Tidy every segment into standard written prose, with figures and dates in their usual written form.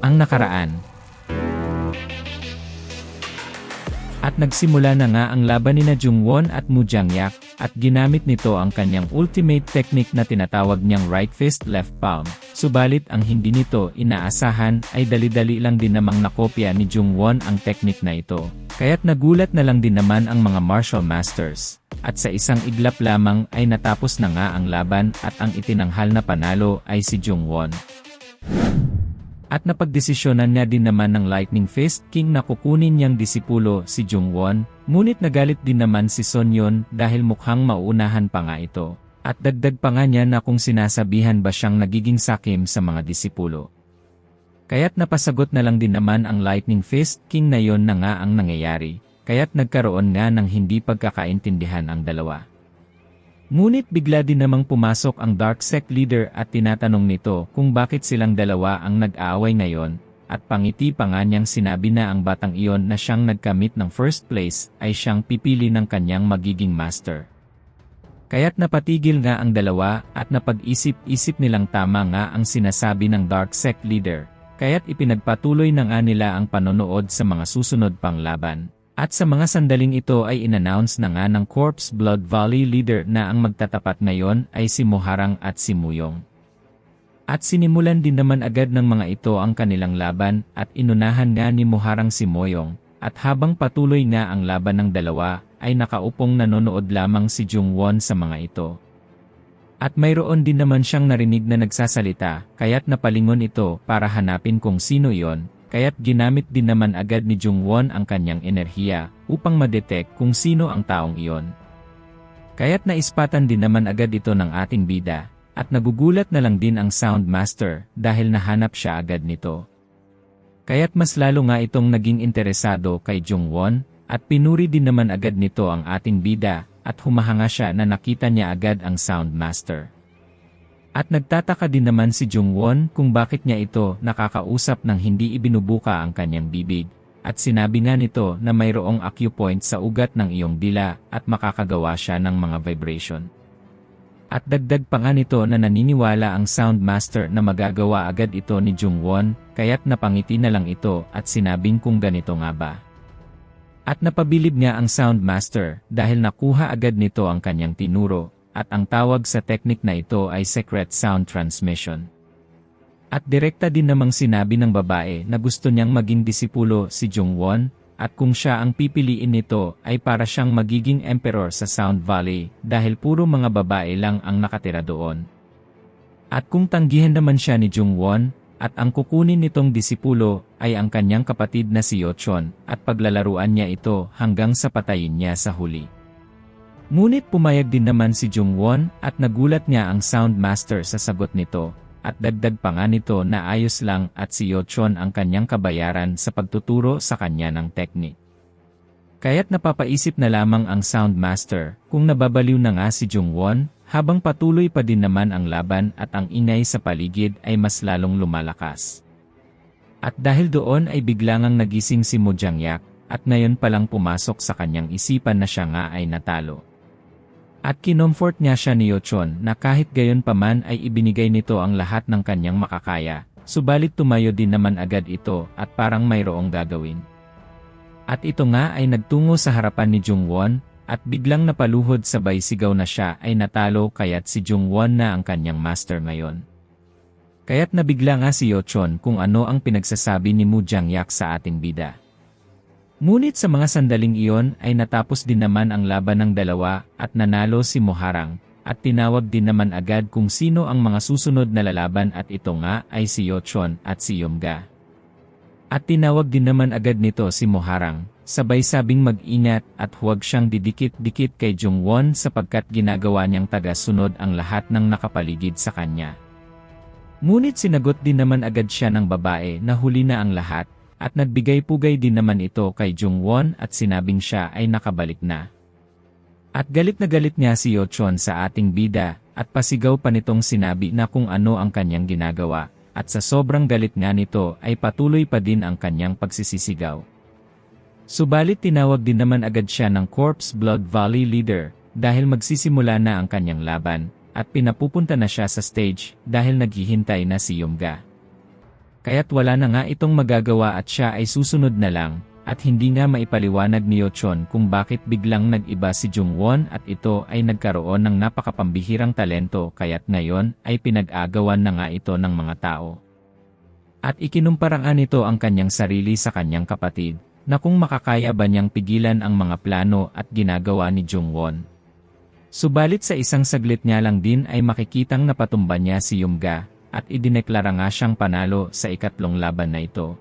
Ang nakaraan. At nagsimula na nga ang laban nina Jungwon at Mu Jangyak, at ginamit nito ang kanyang ultimate technique na tinatawag niyang right fist left palm. Subalit ang hindi nito inaasahan ay dali-dali lang din namang nakopya ni Jungwon ang technique na ito. Kaya't nagulat na lang din naman ang mga martial masters. At sa isang iglap lamang ay natapos na nga ang laban at ang itinanghal na panalo ay si Jungwon. At napagdesisyonan niya din naman ng Lightning Fist King na kukunin niyang disipulo si Jungwon, ngunit nagalit din naman si Sonyeon dahil mukhang mauunahan pa nga ito. At dagdag pa nga niya na kung sinasabihan ba siyang nagiging sakim sa mga disipulo. Kaya't napasagot na lang din naman ang Lightning Fist King na yon na nga ang nangyayari, kaya't nagkaroon nga ng hindi pagkakaintindihan ang dalawa. Ngunit bigla din namang pumasok ang Dark Sect leader at tinatanong nito kung bakit silang dalawa ang nag-aaway ngayon, at pangiti pa nga niyang sinabi na ang batang iyon na siyang nagkamit ng first place ay siyang pipili ng kanyang magiging master. Kaya't napatigil nga ang dalawa at napag-isip-isip nilang tama nga ang sinasabi ng Dark Sect leader, kaya't ipinagpatuloy na nga nila ang panonood sa mga susunod pang laban. At sa mga sandaling ito ay inannounce na nga ng Corpse Blood Valley leader na ang magtatapat ngayon ay si Moharang at si Muyong. At sinimulan din naman agad ng mga ito ang kanilang laban at inunahan nga ni Moharang si Moyong, at habang patuloy nga ang laban ng dalawa ay nakaupong nanonood lamang si Jungwon sa mga ito. At mayroon din naman siyang narinig na nagsasalita, kaya't napalingon ito para hanapin kung sino yon. Kaya't ginamit din naman agad ni Jungwon ang kanyang enerhiya upang ma-detect kung sino ang taong iyon. Kaya't naispatan din naman agad ito ng ating bida, at nagugulat na lang din ang Sound Master dahil nahanap siya agad nito. Kaya't mas lalo nga itong naging interesado kay Jungwon, at pinuri din naman agad nito ang ating bida, at humahanga siya na nakita niya agad ang Sound Master. At nagtataka din naman si Jungwon kung bakit niya ito nakakausap nang hindi ibinubuka ang kanyang bibig, at sinabi nga nito na mayroong acupoint sa ugat ng iyong dila at makakagawa siya ng mga vibration. At dagdag pa nga nito na naniniwala ang Sound Master na magagawa agad ito ni Jungwon, kaya't napangiti na lang ito at sinabing kung ganito nga ba. At napabilib nga ang Sound Master dahil nakuha agad nito ang kanyang tinuro. At ang tawag sa technique na ito ay Secret Sound Transmission. At direkta din namang sinabi ng babae na gusto niyang maging disipulo si Jungwon, at kung siya ang pipiliin nito ay para siyang magiging emperor sa Sound Valley dahil puro mga babae lang ang nakatira doon. At kung tanggihan naman siya ni Jungwon, at ang kukunin nitong disipulo ay ang kanyang kapatid na si Yeochon, at paglalaruan niya ito hanggang sa patayin niya sa huli. Ngunit pumayag din naman si Jungwon at nagulat niya ang Sound Master sa sagot nito, at dagdag pa nga nito na ayos lang at si Yeochon ang kanyang kabayaran sa pagtuturo sa kanya ng teknik. Kaya't napapaisip na lamang ang Sound Master kung nababaliw na nga si Jungwon, habang patuloy pa din naman ang laban at ang ingay sa paligid ay mas lalong lumalakas. At dahil doon ay biglangang nagising si Mu Jangyak, at ngayon palang pumasok sa kanyang isipan na siya nga ay natalo. At kinomfort niya siya ni Yeochon na kahit gayon pa man ay ibinigay nito ang lahat ng kanyang makakaya, subalit tumayo din naman agad ito at parang mayroong gagawin. At ito nga ay nagtungo sa harapan ni Jungwon, at biglang napaluhod sabay sigaw na siya ay natalo kaya't si Jungwon na ang kanyang master ngayon. Kaya't nabigla nga si Yeochon kung ano ang pinagsasabi ni Mu Jangyak sa ating bida. Ngunit sa mga sandaling iyon ay natapos din naman ang laban ng dalawa at nanalo si Moharang, at tinawag din naman agad kung sino ang mga susunod na lalaban at ito nga ay si Yeochon at si Yomga. At tinawag din naman agad nito si Moharang, sabay sabing mag-ingat at huwag siyang didikit-dikit kay Jungwon sapagkat ginagawa niyang taga-sunod ang lahat ng nakapaligid sa kanya. Ngunit sinagot din naman agad siya ng babae na huli na ang lahat, at nagbigay-pugay din naman ito kay Jungwon at sinabing siya ay nakabalik na. At galit na galit niya si Yeochon sa ating bida, at pasigaw pa nitong sinabi na kung ano ang kanyang ginagawa, at sa sobrang galit nga nito ay patuloy pa din ang kanyang pagsisisigaw. Subalit tinawag din naman agad siya ng Corpse Blood Valley leader, dahil magsisimula na ang kanyang laban, at pinapupunta na siya sa stage dahil naghihintay na si Yomga. Kaya't wala na nga itong magagawa at siya ay susunod na lang, at hindi nga maipaliwanag ni Yeochon kung bakit biglang nag-iba si Jungwon at ito ay nagkaroon ng napakapambihirang talento kaya't ngayon ay pinag-agawan na nga ito ng mga tao. At ikinumpara nga nito ang kanyang sarili sa kanyang kapatid, na kung makakaya ba niyang pigilan ang mga plano at ginagawa ni Jungwon. Subalit sa isang saglit niya lang din ay makikitang napatumba niya si Yoonga, at idineklara nga siyang panalo sa ikatlong laban na ito.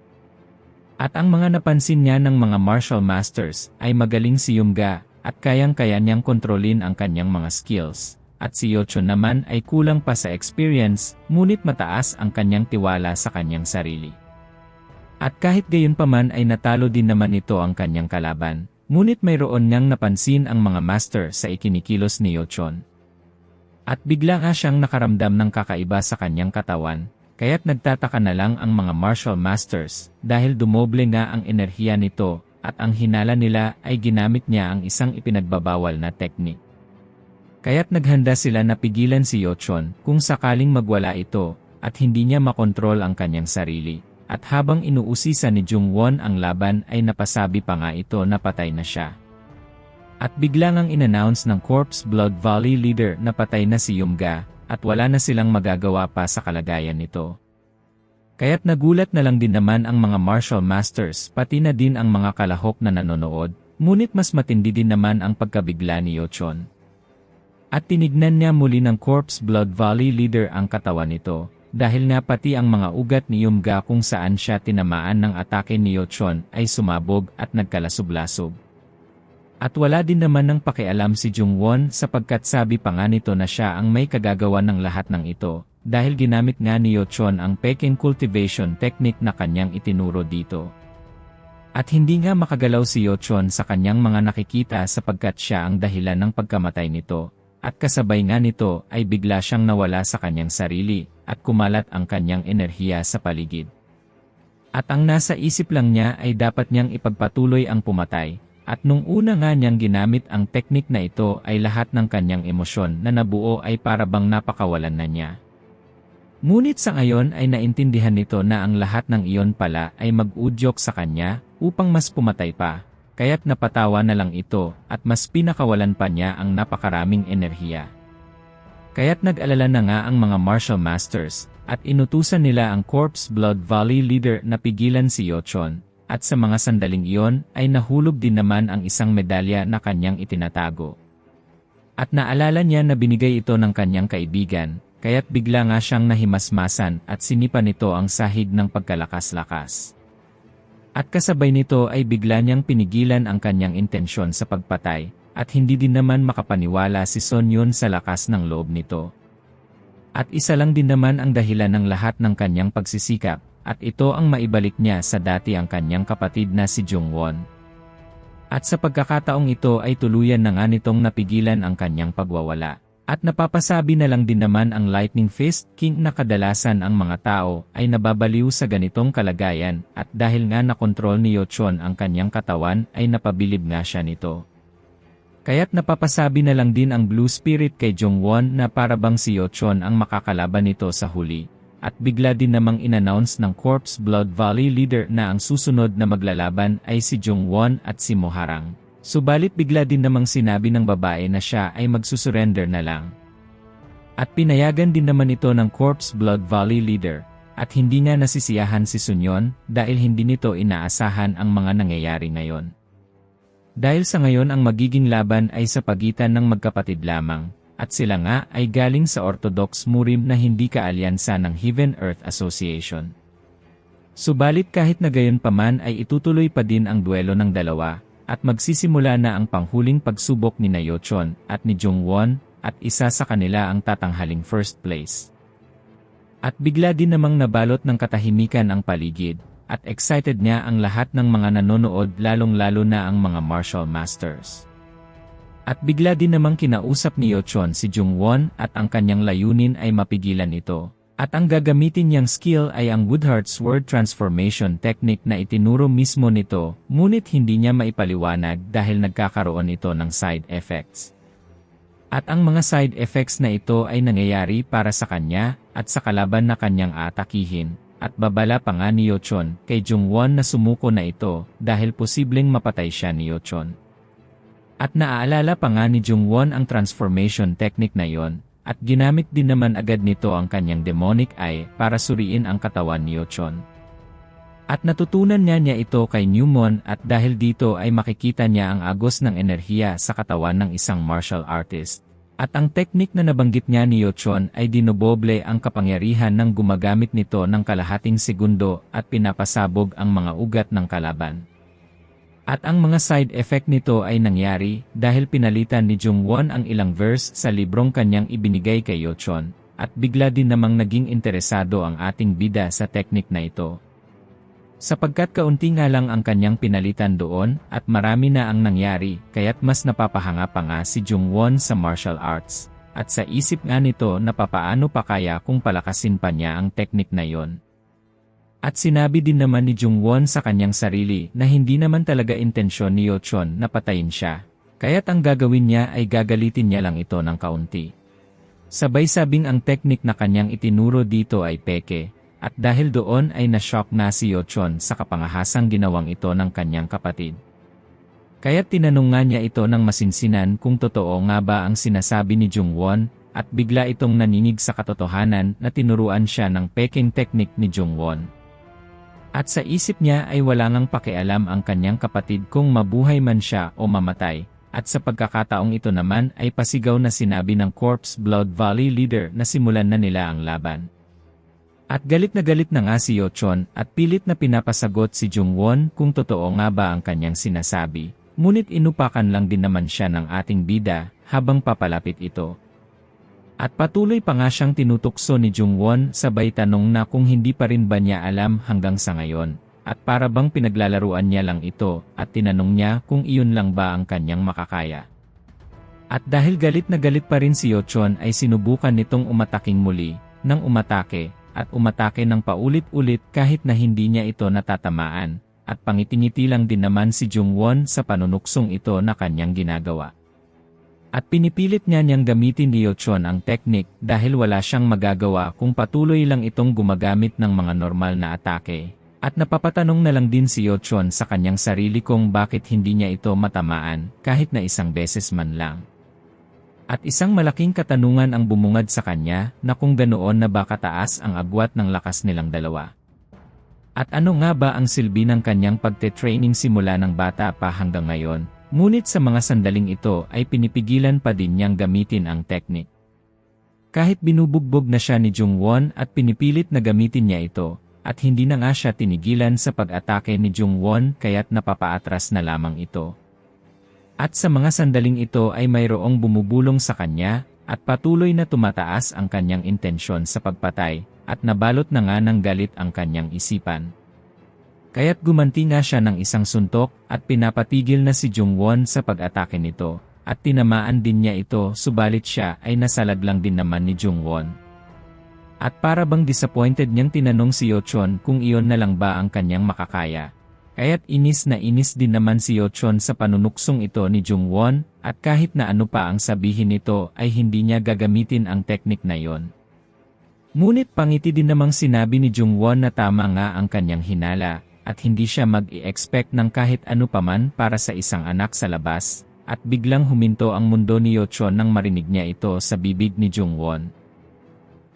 At ang mga napansin niya ng mga martial masters ay magaling si Yoonga at kayang-kaya niyang kontrolin ang kanyang mga skills. At si Yeochon naman ay kulang pa sa experience, ngunit mataas ang kanyang tiwala sa kanyang sarili. At kahit gayunpaman ay natalo din naman ito ang kanyang kalaban, ngunit mayroon niyang napansin ang mga master sa ikinikilos ni Yeochon. At bigla nga siyang nakaramdam ng kakaiba sa kanyang katawan, kaya't nagtataka na lang ang mga martial masters dahil dumoble nga ang enerhiya nito at ang hinala nila ay ginamit niya ang isang ipinagbabawal na teknik. Kaya't naghanda sila na pigilan si Yeochon kung sakaling magwala ito at hindi niya makontrol ang kanyang sarili. At habang inuusisa ni Jungwon ang laban ay napasabi pa nga ito na patay na siya. At bigla ngang in-announce ng Corpse Blood Valley leader na patay na si Yoonga at wala na silang magagawa pa sa kalagayan nito. Kaya't nagulat na lang din naman ang mga martial masters pati na din ang mga kalahok na nanonood, ngunit mas matindi din naman ang pagkabigla ni Yeochon. At tinignan niya muli ng Corpse Blood Valley leader ang katawan nito, dahil nga pati ang mga ugat ni Yoonga kung saan siya tinamaan ng atake ni Yeochon ay sumabog at nagkalasub-lasub. At wala din naman ng pakialam si Jungwon sapagkat sabi pa nga nito na siya ang may kagagawa ng lahat ng ito, dahil ginamit nga ni Yeochon ang Peking cultivation technique na kanyang itinuro dito. At hindi nga makagalaw si Yeochon sa kanyang mga nakikita sapagkat siya ang dahilan ng pagkamatay nito, at kasabay nga nito ay bigla siyang nawala sa kanyang sarili, at kumalat ang kanyang enerhiya sa paligid. At ang nasa isip lang niya ay dapat niyang ipagpatuloy ang pumatay. At nung una nga niyang ginamit ang teknik na ito ay lahat ng kanyang emosyon na nabuo ay parabang napakawalan na niya. Ngunit sa ngayon ay naintindihan nito na ang lahat ng iyon pala ay mag-udyok sa kanya upang mas pumatay pa, kaya't napatawa na lang ito at mas pinakawalan pa niya ang napakaraming enerhiya. Kaya't nag-alala na nga ang mga martial masters at inutusan nila ang Corpse Blood Valley leader na pigilan si Yeochon. At sa mga sandaling iyon ay nahulog din naman ang isang medalya na kanyang itinatago. At naalala niya na binigay ito ng kanyang kaibigan, kaya't bigla nga siyang nahimasmasan at sinipa nito ang sahig ng pagkalakas-lakas. At kasabay nito ay bigla niyang pinigilan ang kanyang intensyon sa pagpatay, at hindi din naman makapaniwala si Son Yun sa lakas ng loob nito. At isa lang din naman ang dahilan ng lahat ng kanyang pagsisikap. At ito ang maibalik niya sa dati ang kanyang kapatid na si Jungwon. At sa pagkakataong ito ay tuluyan na nga nitong napigilan ang kanyang pagwawala. At napapasabi na lang din naman ang Lightning Fist King na kadalasan ang mga tao ay nababaliw sa ganitong kalagayan at dahil nga nakontrol ni Yeochon ang kanyang katawan ay napabilib nga siya nito. Kaya't napapasabi na lang din ang Blue Spirit kay Jungwon na parabang si Yeochon ang makakalaban nito sa huli. At bigla din namang in-announce ng Corpse Blood Valley leader na ang susunod na maglalaban ay si Jungwon at si Moharang. Subalit bigla din namang sinabi ng babae na siya ay magsusurrender na lang. At pinayagan din naman ito ng Corpse Blood Valley leader, at hindi nga nasisiyahan si Sun Yun dahil hindi nito inaasahan ang mga nangyayari ngayon. Dahil sa ngayon ang magiging laban ay sa pagitan ng magkapatid lamang. At sila nga ay galing sa Orthodox Murim na hindi kaalyansa ng Heaven-Earth Association. Subalit kahit na gayon paman ay itutuloy pa din ang duelo ng dalawa, at magsisimula na ang panghuling pagsubok ni Yeochon at ni Jungwon, at isa sa kanila ang tatanghaling first place. At bigla din namang nabalot ng katahimikan ang paligid, at excited niya ang lahat ng mga nanonood lalong-lalo na ang mga martial masters. At bigla din namang kinausap ni Yeochon si Jungwon at ang kanyang layunin ay mapigilan ito. At ang gagamitin niyang skill ay ang Woodheart's Word Transformation Technique na itinuro mismo nito, ngunit hindi niya maipaliwanag dahil nagkakaroon ito ng side effects. At ang mga side effects na ito ay nangyayari para sa kanya at sa kalaban na kanyang atakihin, at babala pa nga ni Yochon kay Jungwon na sumuko na ito dahil posibleng mapatay siya ni Yochon. At naaalala pa nga ni Jungwon ang transformation technique na yon, at ginamit din naman agad nito ang kanyang demonic eye para suriin ang katawan ni Yochon. At natutunan niya ito kay Newmon at dahil dito ay makikita niya ang agos ng enerhiya sa katawan ng isang martial artist. At ang teknik na nabanggit niya ni Yochon ay dinoboble ang kapangyarihan ng gumagamit nito ng kalahating segundo at pinapasabog ang mga ugat ng kalaban. At ang mga side effect nito ay nangyari dahil pinalitan ni Jungwon ang ilang verse sa librong kanyang ibinigay kay Yochon, at bigla din namang naging interesado ang ating bida sa teknik na ito. Sapagkat kaunti nga lang ang kanyang pinalitan doon at marami na ang nangyari kaya't mas napapahanga pa nga si Jungwon sa martial arts, at sa isip nga nito na papaano pa kaya kung palakasin pa niya ang teknik na yon. At sinabi din naman ni Jungwon sa kanyang sarili na hindi naman talaga intensyon ni Yochon na patayin siya, kaya't ang gagawin niya ay gagalitin niya lang ito ng kaunti. Sabay sabing ang teknik na kanyang itinuro dito ay peke. At dahil doon ay na-shock na si Yochon sa kapangahasang ginawang ito ng kanyang kapatid. Kaya't tinanong nga niya ito ng masinsinan kung totoo nga ba ang sinasabi ni Jungwon, at bigla itong naninig sa katotohanan na tinuruan siya ng peking teknik ni Jungwon. At sa isip niya ay wala ngang pakialam ang kanyang kapatid kung mabuhay man siya o mamatay, at sa pagkakataong ito naman ay pasigaw na sinabi ng Corpse Blood Valley leader na simulan na nila ang laban. At galit na nga si Yochon at pilit na pinapasagot si Jungwon kung totoo nga ba ang kanyang sinasabi, ngunit inupakan lang din naman siya ng ating bida habang papalapit ito. At patuloy pa nga siyang tinutukso ni Jungwon sabay tanong na kung hindi pa rin ba niya alam hanggang sa ngayon, at para bang pinaglalaruan niya lang ito at tinanong niya kung iyon lang ba ang kanyang makakaya. At dahil galit na galit pa rin si Yochon ay sinubukan nitong umataking muli, nang umatake, at umatake ng paulit-ulit kahit na hindi niya ito natatamaan, at pangiti-ngiti lang din naman si Jungwon sa panunuksong ito na kanyang ginagawa. At pinipilit niyang gamitin ni Yochon ang teknik dahil wala siyang magagawa kung patuloy lang itong gumagamit ng mga normal na atake, at napapatanong na lang din si Yochon sa kanyang sarili kung bakit hindi niya ito matamaan kahit na isang beses man lang. At isang malaking katanungan ang bumungad sa kanya na kung ganoon na ba kataas ang agwat ng lakas nilang dalawa. At ano nga ba ang silbi ng kanyang pagte-training simula ng bata pa hanggang ngayon, ngunit sa mga sandaling ito ay pinipigilan pa din niyang gamitin ang teknik. Kahit binubugbog na siya ni Jungwon at pinipilit na gamitin niya ito, at hindi na nga siya tinigilan sa pag-atake ni Jungwon kaya't napapaatras na lamang ito. At sa mga sandaling ito ay mayroong bumubulong sa kanya, at patuloy na tumataas ang kanyang intensyon sa pagpatay, at nabalot na nga ng galit ang kanyang isipan. Kaya't gumanti nga siya ng isang suntok, at pinapatigil na si Jungwon sa pag-atake nito, at tinamaan din niya ito subalit siya ay nasalag lang din naman ni Jungwon. At para bang disappointed niyang tinanong si Yochon kung iyon na lang ba ang kanyang makakaya. Kaya't inis na inis din naman si Yochon sa panunuksong ito ni Jungwon, at kahit na ano pa ang sabihin nito ay hindi niya gagamitin ang teknik na yon. Ngunit pangiti din namang sinabi ni Jungwon na tama nga ang kanyang hinala, at hindi siya mag-i-expect ng kahit ano paman para sa isang anak sa labas, at biglang huminto ang mundo ni Yochon nang marinig niya ito sa bibig ni Jungwon.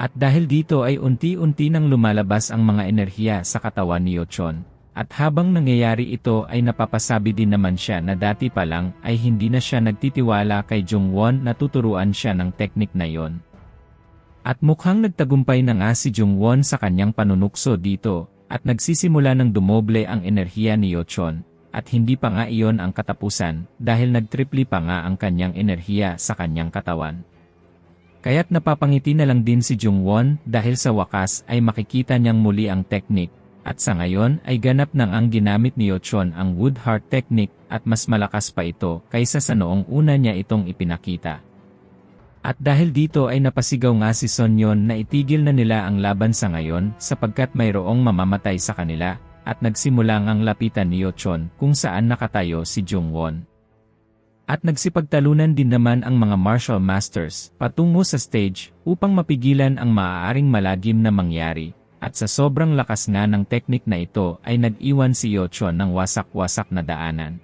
At dahil dito ay unti-unti nang lumalabas ang mga enerhiya sa katawan ni Yochon. At habang nangyayari ito ay napapasabi din naman siya na dati pa lang ay hindi na siya nagtitiwala kay Jungwon na tuturuan siya ng teknik na yon. At mukhang nagtagumpay na nga si Jungwon sa kanyang panunukso dito, at nagsisimula ng dumoble ang enerhiya ni Yochon, at hindi pa nga iyon ang katapusan dahil nagtripli pa nga ang kanyang enerhiya sa kanyang katawan. Kaya't napapangiti na lang din si Jungwon dahil sa wakas ay makikita niyang muli ang teknik. At sa ngayon ay ganap nang ang ginamit ni Yochon ang Woodheart technique at mas malakas pa ito kaysa sa noong una niya itong ipinakita. At dahil dito ay napasigaw nga si Sonyeon na itigil na nila ang laban sa ngayon sapagkat mayroong mamamatay sa kanila, at nagsimula ngang lapitan ni Yochon kung saan nakatayo si Jungwon. At nagsipagtalunan din naman ang mga martial masters patungo sa stage upang mapigilan ang maaaring malagim na mangyari. At sa sobrang lakas nga ng teknik na ito ay nag-iwan si Yochon ng wasak-wasak na daanan.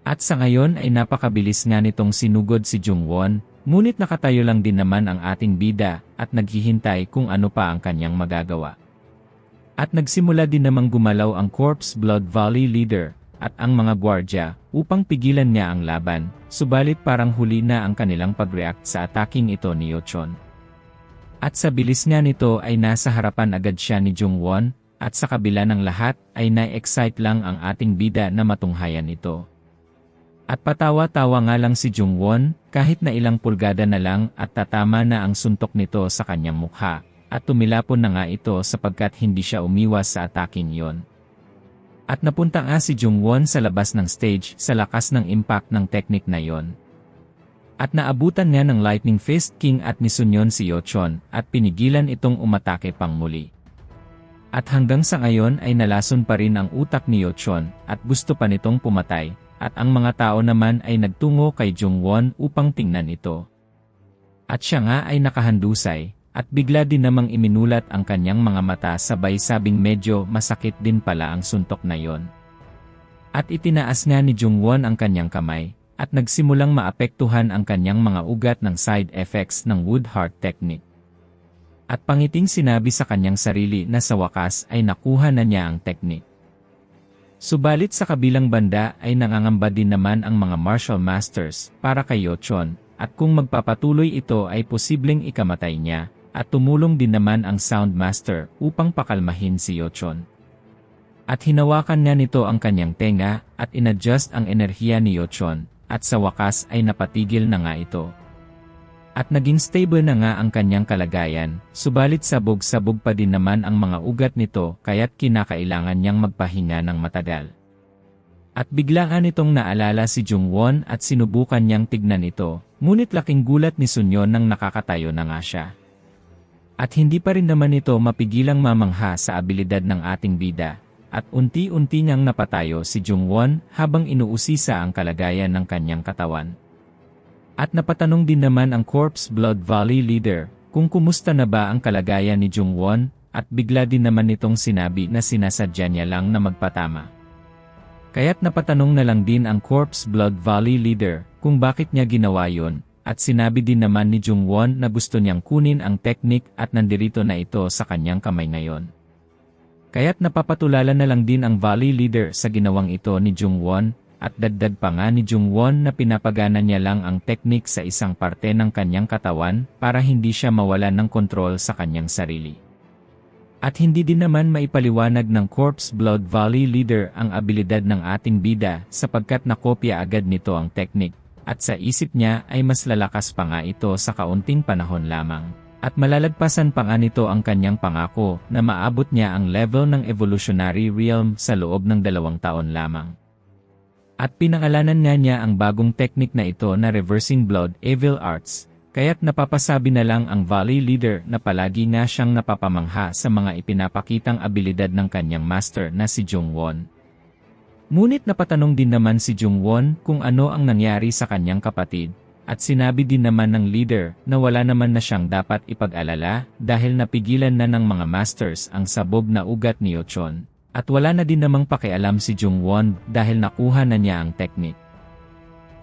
At sa ngayon ay napakabilis nga nitong sinugod si Jungwon, ngunit nakatayo lang din naman ang ating bida at naghihintay kung ano pa ang kanyang magagawa. At nagsimula din namang gumalaw ang Corpse Blood Valley leader at ang mga gwardya upang pigilan niya ang laban, subalit parang huli na ang kanilang pag-react sa ataking ito ni Yochon. At sa bilis nga nito ay nasa harapan agad siya ni Jungwon, at sa kabila ng lahat ay na-excite lang ang ating bida na matunghayan ito. At patawa-tawa nga lang si Jungwon, kahit na ilang pulgada na lang at tatama na ang suntok nito sa kanyang mukha, at tumilapon na nga ito sapagkat hindi siya umiwas sa ataking yon. At napunta nga si Jungwon sa labas ng stage sa lakas ng impact ng teknik na yon. At naabutan nga ng Lightning Fist King at nisunyon si Yochon at pinigilan itong umatake pang muli. At hanggang sa ngayon ay nalason pa rin ang utak ni Yochon at gusto pa nitong pumatay, at ang mga tao naman ay nagtungo kay Jungwon upang tingnan ito. At siya nga ay nakahandusay, at bigla din namang iminulat ang kanyang mga mata sabay sabing medyo masakit din pala ang suntok na yon. At itinaas nga ni Jungwon ang kanyang kamay, at nagsimulang maapektuhan ang kanyang mga ugat ng side effects ng Woodheart technique. At pangiting sinabi sa kanyang sarili na sa wakas ay nakuha na niya ang technique. Subalit sa kabilang banda ay nangangamba din naman ang mga martial masters para kay Yochon, at kung magpapatuloy ito ay posibleng ikamatay niya, at tumulong din naman ang Sound Master upang pakalmahin si Yochon. At hinawakan nga nito ang kanyang tenga at inadjust ang enerhiya ni Yochon, at sa wakas ay napatigil na nga ito. At naging stable na nga ang kanyang kalagayan, subalit sabog-sabog pa din naman ang mga ugat nito kaya't kinakailangan niyang magpahinga ng matagal. At bigla nga nitong naalala si Jungwon at sinubukan niyang tignan ito, ngunit laking gulat ni Sunyon nang nakakatayo na nga siya. At hindi pa rin naman ito mapigilang mamangha sa abilidad ng ating bida. At unti-unti niyang napatayo si Jungwon habang inuusisa ang kalagayan ng kanyang katawan. At napatanong din naman ang Corpse Blood Valley leader kung kumusta na ba ang kalagayan ni Jungwon, at bigla din naman nitong sinabi na sinasadya niya lang na magpatama. Kaya't napatanong na lang din ang Corpse Blood Valley leader kung bakit niya ginawa yon, at sinabi din naman ni Jungwon na gusto niyang kunin ang teknik at nandirito na ito sa kanyang kamay ngayon. Kaya't napapatulala na lang din ang Valley leader sa ginawang ito ni Jungwon, at dagdag pa nga ni Jungwon na pinapagana niya lang ang teknik sa isang parte ng kanyang katawan para hindi siya mawalan ng kontrol sa kanyang sarili. At hindi din naman maipaliwanag ng Corpse Blood Valley leader ang abilidad ng ating bida sapagkat nakopya agad nito ang teknik, at sa isip niya ay mas lalakas pa nga ito sa kaunting panahon lamang. At malalagpasan pa nga nito ang kanyang pangako na maabot niya ang level ng evolutionary realm sa loob ng 2 taon lamang. At pinangalanan nga niya ang bagong teknik na ito na Reversing Blood Evil Arts, kaya't napapasabi na lang ang Valley leader na palagi nga siyang napapamangha sa mga ipinapakitang abilidad ng kanyang master na si Jungwon. Ngunit napatanong din naman si Jungwon kung ano ang nangyari sa kanyang kapatid. At sinabi din naman ng leader na wala naman na siyang dapat ipag-alala dahil napigilan na ng mga masters ang sabog na ugat ni Yochon. At wala na din namang pakialam si Jungwon dahil nakuha na niya ang teknik.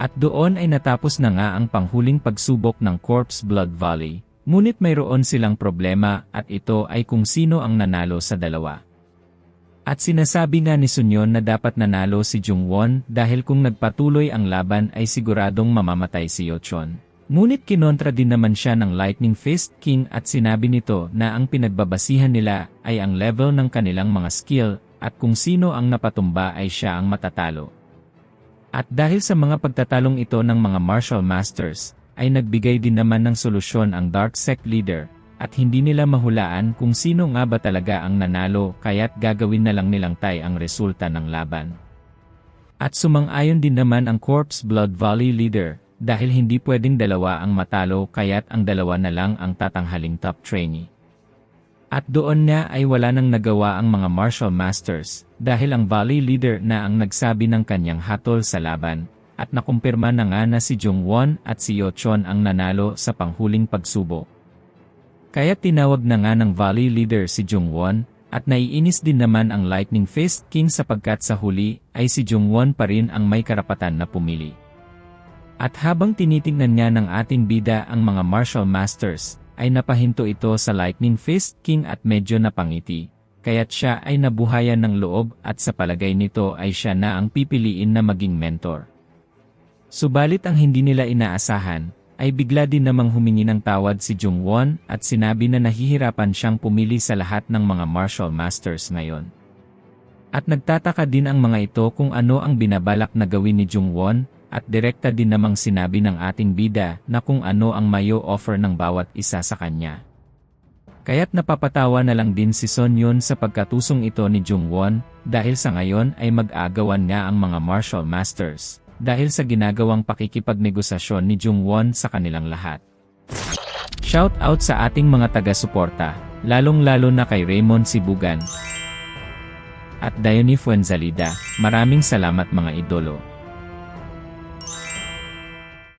At doon ay natapos na nga ang panghuling pagsubok ng Corpse Blood Valley, ngunit mayroon silang problema at ito ay kung sino ang nanalo sa dalawa. At sinasabi nga ni Sunyon na dapat nanalo si Jungwon dahil kung nagpatuloy ang laban ay siguradong mamamatay si Yochon. Ngunit kinontra din naman siya ng Lightning Fist King at sinabi nito na ang pinagbabasihan nila ay ang level ng kanilang mga skill at kung sino ang napatumba ay siya ang matatalo. At dahil sa mga pagtatalong ito ng mga martial masters, ay nagbigay din naman ng solusyon ang Dark Sect leader. At hindi nila mahulaan kung sino nga ba talaga ang nanalo kaya't gagawin na lang nilang tay ang resulta ng laban. At sumang-ayon din naman ang Corpse Blood Valley leader dahil hindi pwedeng dalawa ang matalo kaya't ang dalawa na lang ang tatanghaling top trainee. At doon nga ay wala nang nagawa ang mga martial masters dahil ang Valley leader na ang nagsabi ng kanyang hatol sa laban at nakumpirma na nga na si Jungwon at si Yochon ang nanalo sa panghuling pagsubok. Kaya tinawag na nga ng Valley Leader si Jungwon, at naiinis din naman ang Lightning Fist King sapagkat sa huli ay si Jungwon pa rin ang may karapatan na pumili. At habang tinitingnan niya ng ating bida ang mga martial masters, ay napahinto ito sa Lightning Fist King at medyo napangiti, kaya't siya ay nabuhayan ng loob at sa palagay nito ay siya na ang pipiliin na maging mentor. Subalit ang hindi nila inaasahan, ay bigla din namang humingi ng tawad si Jungwon at sinabi na nahihirapan siyang pumili sa lahat ng mga martial masters ngayon. At nagtataka din ang mga ito kung ano ang binabalak na gawin ni Jungwon, at direkta din namang sinabi ng ating bida na kung ano ang mayo offer ng bawat isa sa kanya. Kaya't napapatawa na lang din si Son Yun sa pagkatusong ito ni Jungwon, dahil sa ngayon ay mag-aagawan nga ang mga martial masters, dahil sa ginagawang pakikipagnegosasyon ni Jungwon sa kanilang lahat. Shout out sa ating mga taga-suporta, lalong-lalo na kay Raymond Sibugan at Diony Fuenzalida. Maraming salamat mga idolo.